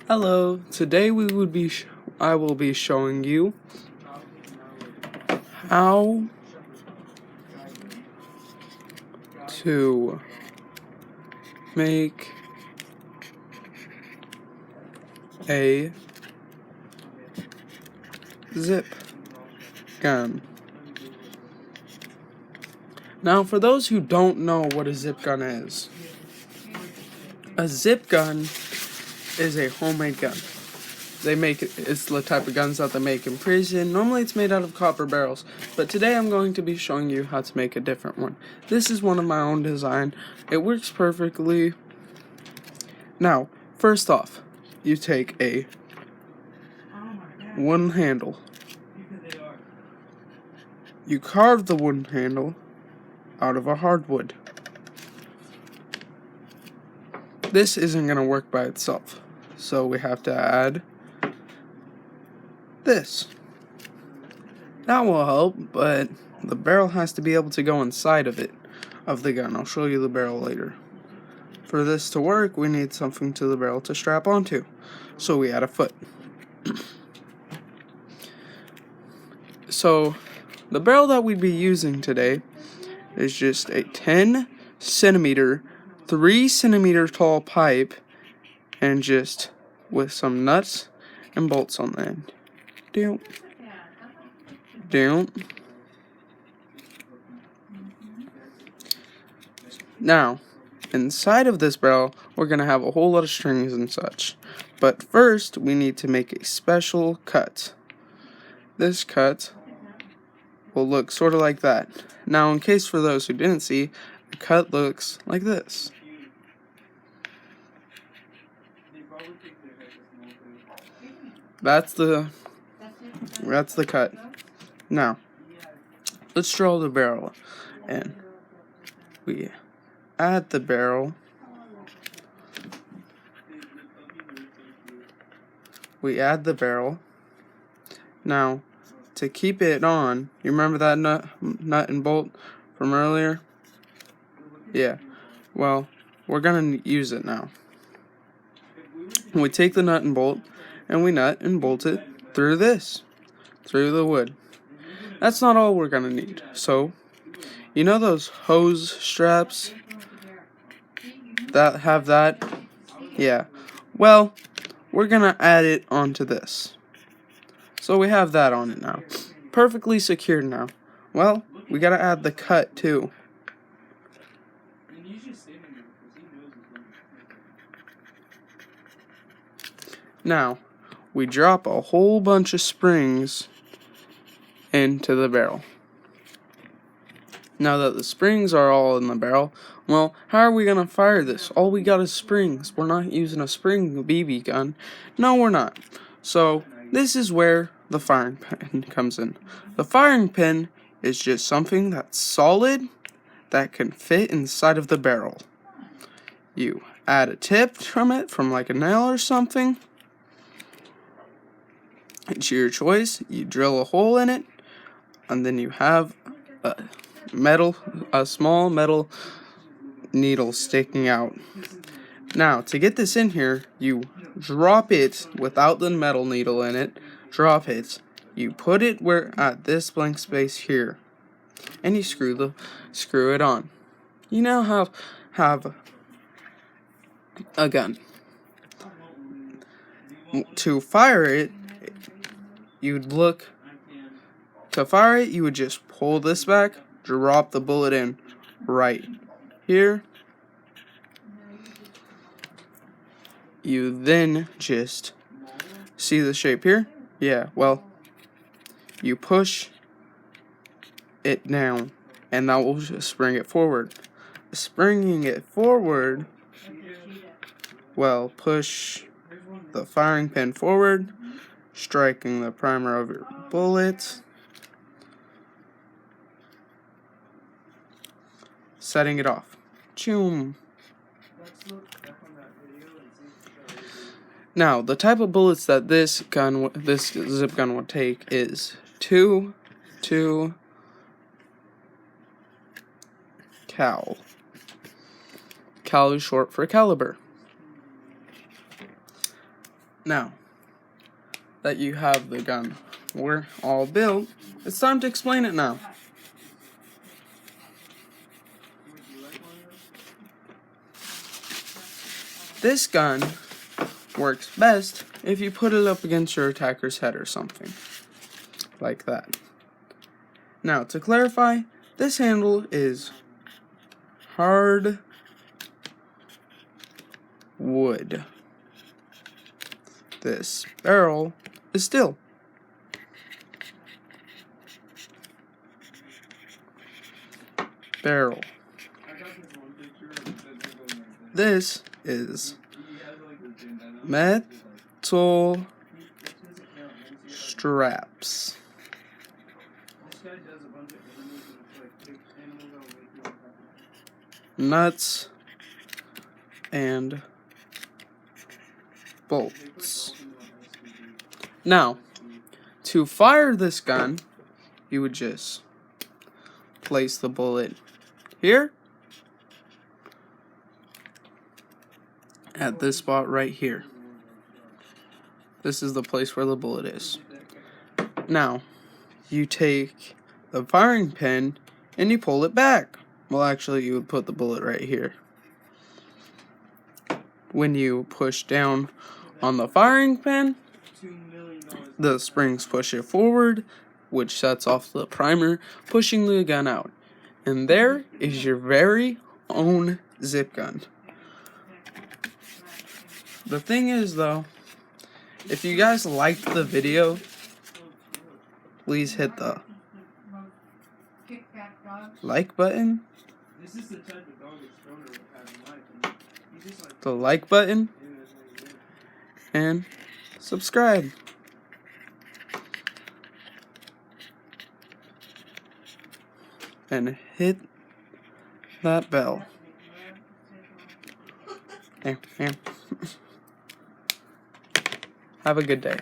Hello, today I will be showing you how to make a zip gun. Now, for those who don't know what a zip gun is, a zip gun is a homemade gun. It's the type of guns that they make in prison. Normally it's made out of copper barrels, but today I'm going to be showing you how to make a different one. This is one of my own design. It works perfectly. Now, first off, you take a wooden handle. You carve the wooden handle out of a hardwood. This isn't going to work by itself, so we have to add this. That will help, but the barrel has to be able to go inside of the gun. I'll show you the barrel later. For this to work, we need something to the barrel to strap onto, so we add a foot. So, the barrel that we'd be using today is just a 10 centimeter, 3 centimeter tall pipe, and just with some nuts and bolts on the end. Down. Now, inside of this barrel, we're going to have a whole lot of strings and such. But first, we need to make a special cut. This cut will look sort of like that. Now, in case for those who didn't see, the cut looks like this. That's the cut. Now, let's draw the barrel, and we add the barrel. Now, to keep it on, you remember that nut and bolt from earlier? Yeah. Well, we're gonna use it now. We take the nut and bolt, and we nut and bolt it through the wood. That's not all we're gonna need. So, you know those hose straps that have that? Yeah. Well, we're gonna add it onto this. So we have that on it now. Perfectly secured now. Well, we gotta add the cut too. Now, we drop a whole bunch of springs into the barrel. Now that the springs are all in the barrel, well, how are we going to fire this? All we got is springs. We're not using a spring BB gun. No, we're not. So, this is where the firing pin comes in. The firing pin is just something that's solid that can fit inside of the barrel. You add a tip from it, from like a nail or something. It's your choice. You drill a hole in it, and then you have a small metal needle sticking out. Now, to get this in here, you drop it without the metal needle in it. Drop it. You put it at this blank space here, and you screw it on. You now have a gun. To fire it, you would just pull this back, drop the bullet in right here. You then just see the shape here? Yeah, well, you push it down, and that will just spring it forward. Springing it forward, well, push the firing pin forward, striking the primer of your bullet, setting it off. Choom. Now, the type of bullets that this zip gun would take is 2 cal. Cal is short for caliber. Now that you have the gun we're all built, it's time to explain it now. This gun works best if you put it up against your attacker's head or something like that. Now, to clarify, this handle is hard wood. This barrel is steel. Barrel. This is metal straps. Nuts and bolts. Now, to fire this gun, you would just place the bullet here at this spot right here. This is the place where the bullet is. Now, you take the firing pin and you pull it back. Well, actually, you would put the bullet right here. When you push down on the firing pin, the springs push it forward, which sets off the primer, pushing the gun out. And there is your very own zip gun. The thing is, though, if you guys liked the video, please hit the like button. The like button. And subscribe. And hit that bell. Have a good day.